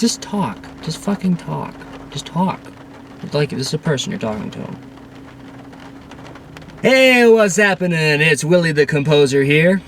Just talk. Just fucking talk. Just talk. Like this is a person you're talking to him. Hey, what's happening? It's Willy the Composer here.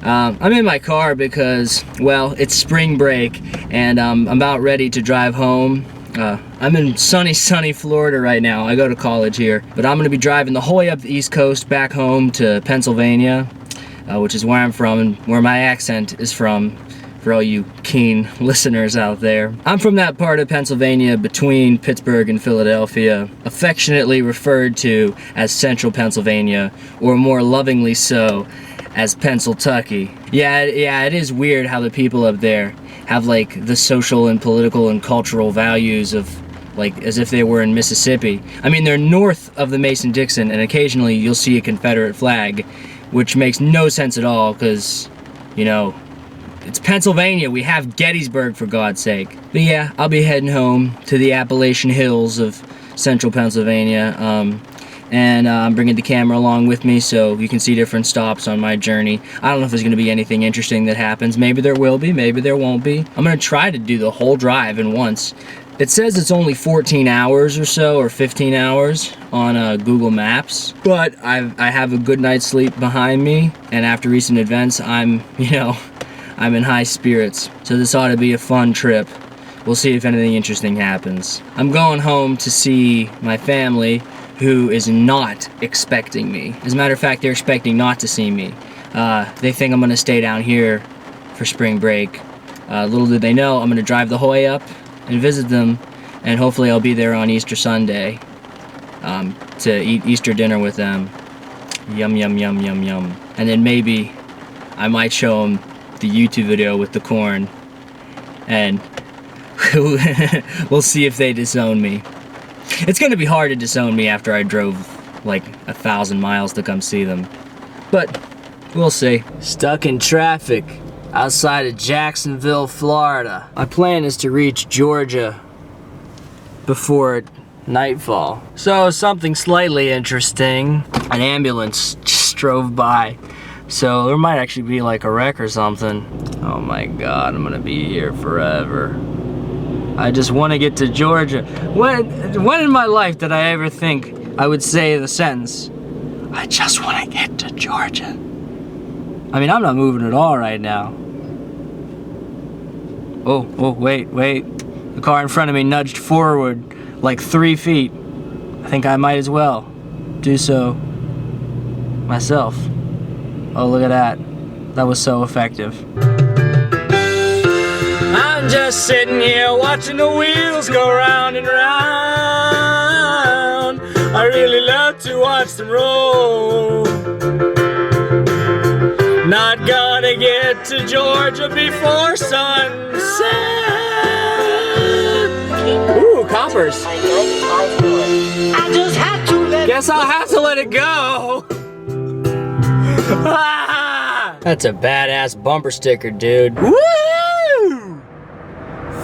I'm in my car because, well, it's spring break and I'm about ready to drive home. I'm in sunny Florida right now. I go to college here, but I'm gonna be driving the whole way up the East Coast back home to Pennsylvania, which is where I'm from and where my accent is from, for all you keen listeners out there. I'm from that part of Pennsylvania between Pittsburgh and Philadelphia, affectionately referred to as Central Pennsylvania, or more lovingly so, as Pennsyltucky. Yeah, it is weird how the people up there have like the social and political and cultural values of like as if they were in Mississippi. I mean, they're north of the Mason-Dixon and occasionally you'll see a Confederate flag, which makes no sense at all because, you know, it's Pennsylvania. We have Gettysburg, for God's sake. But yeah, I'll be heading home to the Appalachian Hills of Central Pennsylvania. And I'm bringing the camera along with me so you can see different stops on my journey. I don't know if there's going to be anything interesting that happens. Maybe there will be, maybe there won't be. I'm going to try to do the whole drive in once. It says it's only 14 hours or so, or 15 hours on Google Maps. But I have a good night's sleep behind me, and after recent events, I'm in high spirits. So this ought to be a fun trip. We'll see if anything interesting happens. I'm going home to see my family, who is not expecting me. As a matter of fact, they're expecting not to see me. They think I'm gonna stay down here for spring break. Little did they know, I'm gonna drive the whole way up and visit them, and hopefully I'll be there on Easter Sunday to eat Easter dinner with them. Yum, yum, yum, yum, yum. And then maybe I might show them the YouTube video with the corn, and we'll see if they disown me. It's gonna be hard to disown me after I drove like 1,000 miles to come see them. But we'll see. Stuck in traffic outside of Jacksonville, Florida. My plan is to reach Georgia before nightfall. So something slightly interesting. An ambulance just drove by. So there might actually be like a wreck or something. Oh my God, I'm gonna be here forever. I just want to get to Georgia. When in my life did I ever think I would say the sentence, I just want to get to Georgia? I mean, I'm not moving at all right now. Oh, wait. The car in front of me nudged forward like 3 feet. I think I might as well do so myself. Oh, look at that. That was so effective. I'm just sitting here watching the wheels go round and round. I really love to watch them roll. Not gonna get to Georgia before sunset. Ooh, coppers. I just had to let Guess I'll have to let it go. That's a badass bumper sticker, dude. Woo!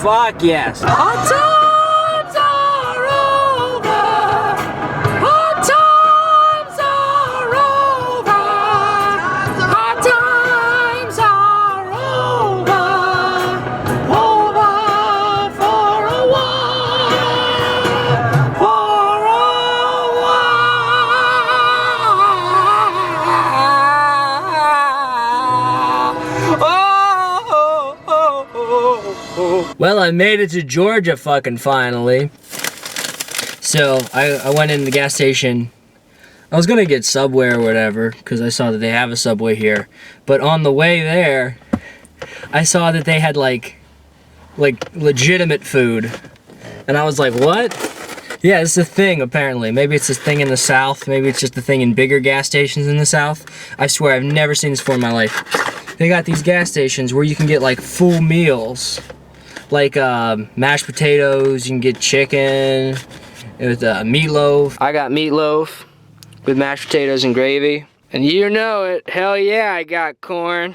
Fuck yes. Our times are over. Our times are over. Our times are over. Over for a while. For a while. Well, I made it to Georgia fucking finally. So I went in the gas station. I was gonna get Subway or whatever because I saw that they have a Subway here. But on the way there, I saw that they had like legitimate food. And I was like, what? Yeah, it's a thing apparently. Maybe it's a thing in the South. Maybe it's just a thing in bigger gas stations in the South. I swear I've never seen this before in my life. They got these gas stations where you can get like full meals. Like mashed potatoes, you can get chicken with meatloaf. I got meatloaf with mashed potatoes and gravy. And you know it, hell yeah, I got corn.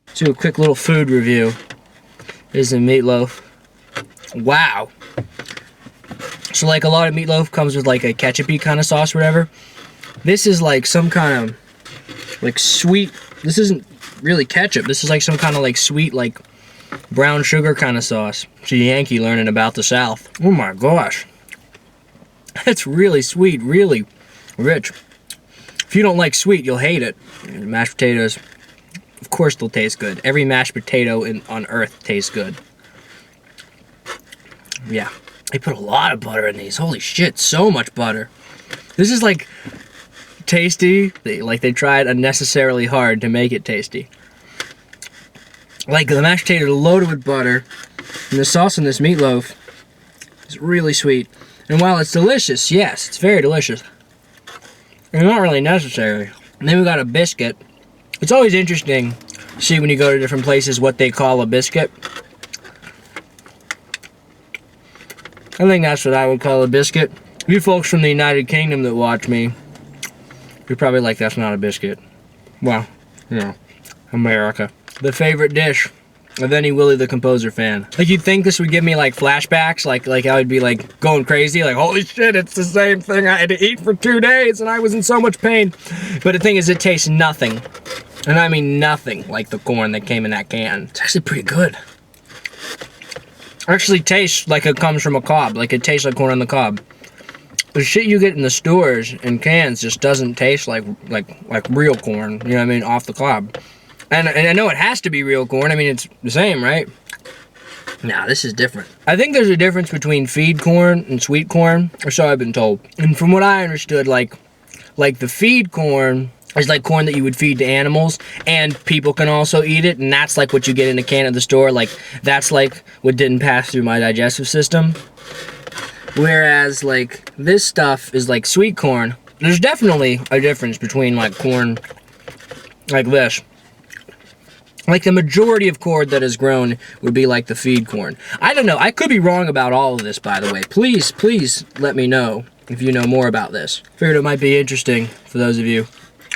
Let's do a quick little food review. Here's the meatloaf. Wow. So like a lot of meatloaf comes with like a ketchup-y kind of sauce or whatever. This is like some kind of like sweet, this isn't really ketchup. This is like some kind of like sweet like brown sugar kind of sauce. It's a Yankee learning about the South. Oh my gosh. It's really sweet, really rich. If you don't like sweet, you'll hate it. Mashed potatoes, of course they'll taste good. Every mashed potato on earth tastes good. Yeah, they put a lot of butter in these. Holy shit, so much butter. This is like tasty. Like they tried unnecessarily hard to make it tasty. Like the mashed potato loaded with butter, and the sauce on this meatloaf is really sweet. And while it's delicious, yes, it's very delicious, it's not really necessary. And then we got a biscuit. It's always interesting to see when you go to different places what they call a biscuit. I think that's what I would call a biscuit. You folks from the United Kingdom that watch me, you're probably like, that's not a biscuit. Well, you know, America. The favorite dish of any Willy the Composer fan. Like, you'd think this would give me like flashbacks, like I would be like going crazy, like holy shit, it's the same thing I had to eat for 2 days and I was in so much pain. But the thing is, it tastes nothing, and I mean nothing like the corn that came in that can. It's actually pretty good. Actually tastes like it comes from a cob, like it tastes like corn on the cob. The shit you get in the stores in cans just doesn't taste like real corn, you know what I mean, off the cob. And I know it has to be real corn. I mean, it's the same, right? Nah, this is different. I think there's a difference between feed corn and sweet corn, or so I've been told. And from what I understood, like the feed corn is like corn that you would feed to animals, and people can also eat it, and that's like what you get in a can at the store. Like, that's like what didn't pass through my digestive system. Whereas, like, this stuff is like sweet corn. There's definitely a difference between, like, corn like this. Like, the majority of corn that is grown would be like the feed corn. I don't know. I could be wrong about all of this, by the way. Please let me know if you know more about this. Figured it might be interesting for those of you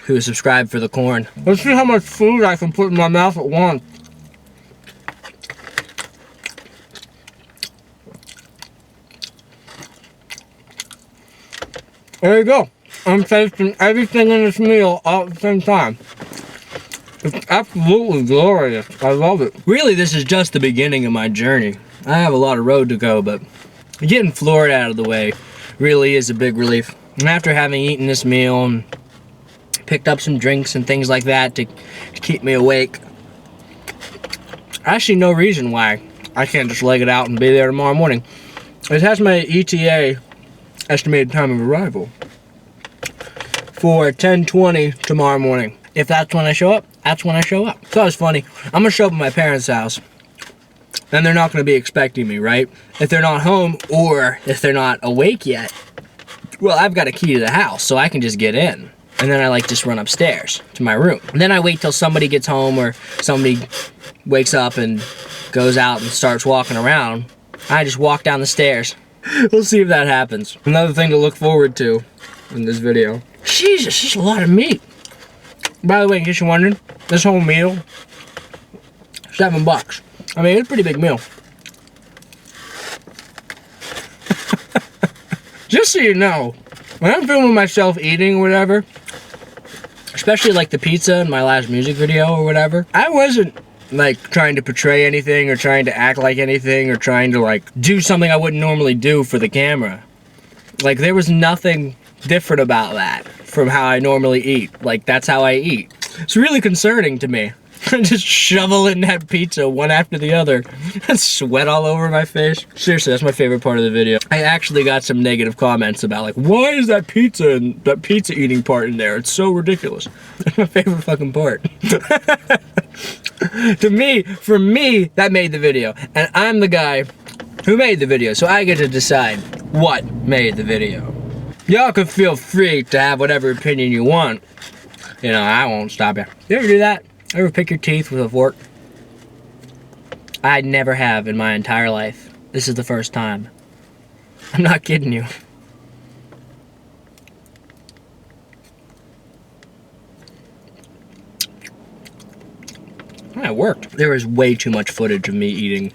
who subscribe for the corn. Let's see how much food I can put in my mouth at once. There you go. I'm tasting everything in this meal all at the same time. It's absolutely glorious. I love it. Really, this is just the beginning of my journey. I have a lot of road to go, but getting Florida out of the way really is a big relief. And after having eaten this meal and picked up some drinks and things like that to keep me awake, actually no reason why I can't just leg it out and be there tomorrow morning. It has my ETA, estimated time of arrival, for 10:20 tomorrow morning. If that's when I show up, that's when I show up. So it's funny. I'm gonna show up at my parents' house, and they're not gonna be expecting me, right? If they're not home, or if they're not awake yet, well, I've got a key to the house, so I can just get in. And then I like just run upstairs to my room. And then I wait till somebody gets home, or somebody wakes up and goes out and starts walking around. I just walk down the stairs. We'll see if that happens. Another thing to look forward to in this video. Jesus, this is a lot of meat. By the way, in case you're wondering, this whole meal, $7. I mean, it's a pretty big meal. Just so you know, when I'm filming myself eating or whatever, especially like the pizza in my last music video or whatever, I wasn't like trying to portray anything or trying to act like anything or trying to like do something I wouldn't normally do for the camera. Like, there was nothing different about that from how I normally eat. Like, that's how I eat. It's really concerning to me. Just shoveling that pizza one after the other. Sweat all over my face. Seriously, that's my favorite part of the video. I actually got some negative comments about like, why is that pizza and that pizza eating part in there? It's so ridiculous. That's my favorite fucking part. To me, for me, that made the video. And I'm the guy who made the video, so I get to decide what made the video. Y'all can feel free to have whatever opinion you want. You know, I won't stop you. You ever do that? Ever pick your teeth with a fork? I never have in my entire life. This is the first time. I'm not kidding you. It worked. There was way too much footage of me eating.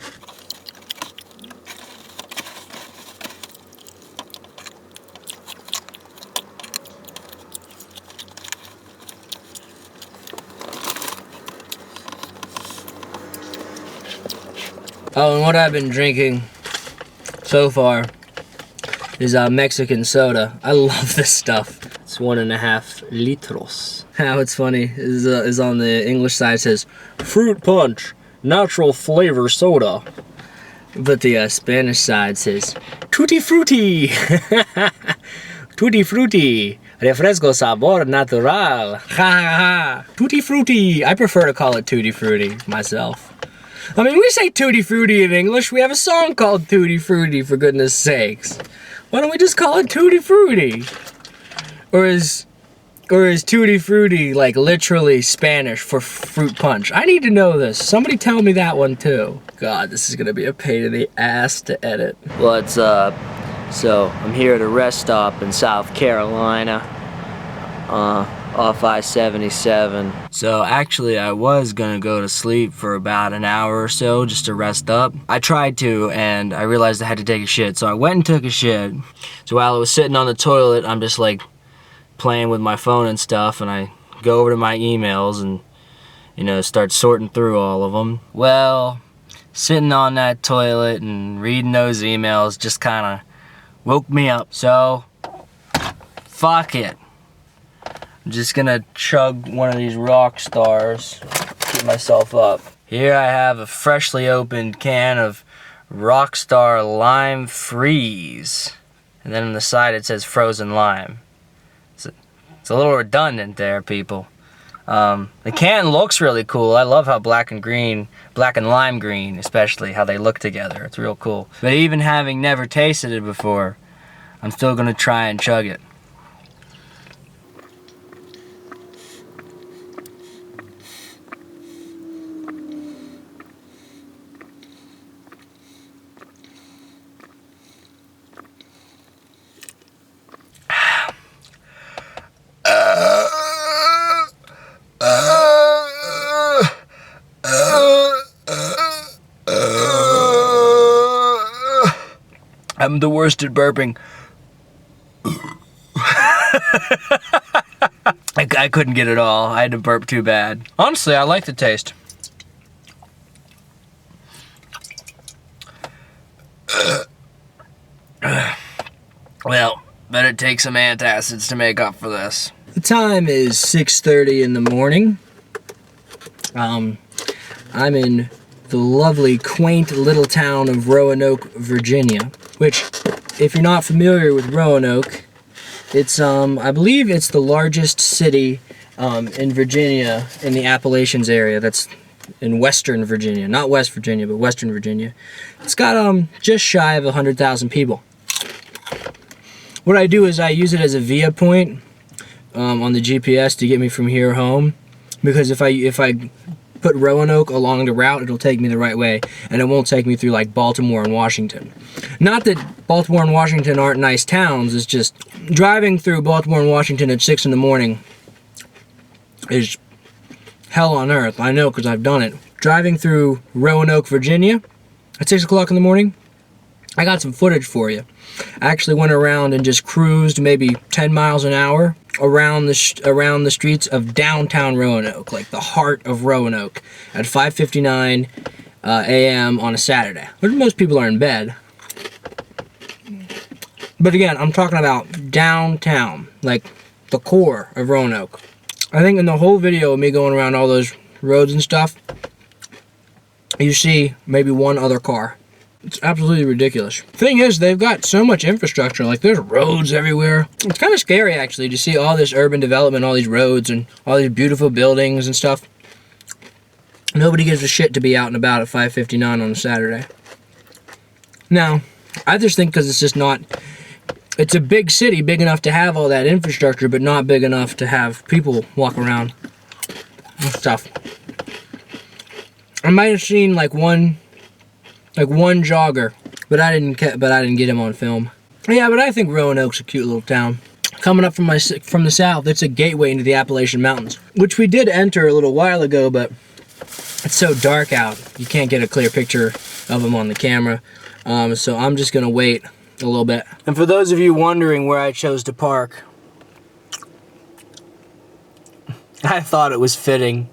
Oh, and what I've been drinking so far is Mexican soda. I love this stuff. It's 1.5 litros. How it's funny is on the English side it says fruit punch, natural flavor soda. But the Spanish side says tutti frutti. Tutti frutti. Refresco sabor natural. Ha ha ha. Tutti frutti. I prefer to call it tutti frutti myself. I mean, we say tutti frutti in English. We have a song called Tutti Frutti, for goodness sakes. Why don't we just call it tutti frutti? Or is tutti frutti like literally Spanish for fruit punch? I need to know this. Somebody tell me that one too. God, this is gonna be a pain in the ass to edit. What's up? So I'm here at a rest stop in South Carolina, off I-77. So actually I was gonna go to sleep for about an hour or so just to rest up. I tried to, and I realized I had to take a shit, so I went and took a shit. So while I was sitting on the toilet, I'm just like playing with my phone and stuff, and I go over to my emails and, you know, start sorting through all of them. Well, sitting on that toilet and reading those emails just kind of woke me up. So fuck it. I'm just gonna chug one of these rock stars, keep myself up. Here I have a freshly opened can of Rockstar Lime Freeze. And then on the side it says frozen lime. It's a little redundant there, people. The can looks really cool. I love how black and lime green especially, how they look together. It's real cool. But even having never tasted it before, I'm still gonna try and chug it. I'm the worst at burping. I couldn't get it all. I had to burp too bad. Honestly, I like the taste. Well, better take some antacids to make up for this. The time is 6:30 in the morning. I'm in the lovely, quaint little town of Roanoke, Virginia, which, if you're not familiar with Roanoke, it's, I believe it's the largest city in Virginia, in the Appalachians area. That's in Western Virginia. Not West Virginia, but Western Virginia. It's got just shy of 100,000 people. What I do is I use it as a via point on the GPS to get me from here home, because if I put Roanoke along the route, it'll take me the right way, and it won't take me through like Baltimore and Washington. Not that Baltimore and Washington aren't nice towns, it's just driving through Baltimore and Washington at 6 in the morning is hell on earth. I know, because I've done it. Driving through Roanoke, Virginia at 6 o'clock in the morning, I got some footage for you. I actually went around and just cruised maybe 10 miles an hour around the streets of downtown Roanoke, like the heart of Roanoke, at 5:59 a.m. on a Saturday, when most people are in bed. But again, I'm talking about downtown, like the core of Roanoke. I think in the whole video of me going around all those roads and stuff, you see maybe one other car. It's absolutely ridiculous. Thing is, they've got so much infrastructure, like there's roads everywhere. It's kind of scary actually to see all this urban development, all these roads and all these beautiful buildings and stuff. Nobody gives a shit to be out and about at 5:59 on a Saturday. Now, I just think because it's just not, it's a big city, big enough to have all that infrastructure, but not big enough to have people walk around and stuff. I might have seen like one jogger, but I didn't get him on film. Yeah, but I think Roanoke's a cute little town. Coming up from the south, it's a gateway into the Appalachian Mountains, which we did enter a little while ago, but it's so dark out, you can't get a clear picture of them on the camera. So I'm just gonna wait a little bit. And for those of you wondering where I chose to park, I thought it was fitting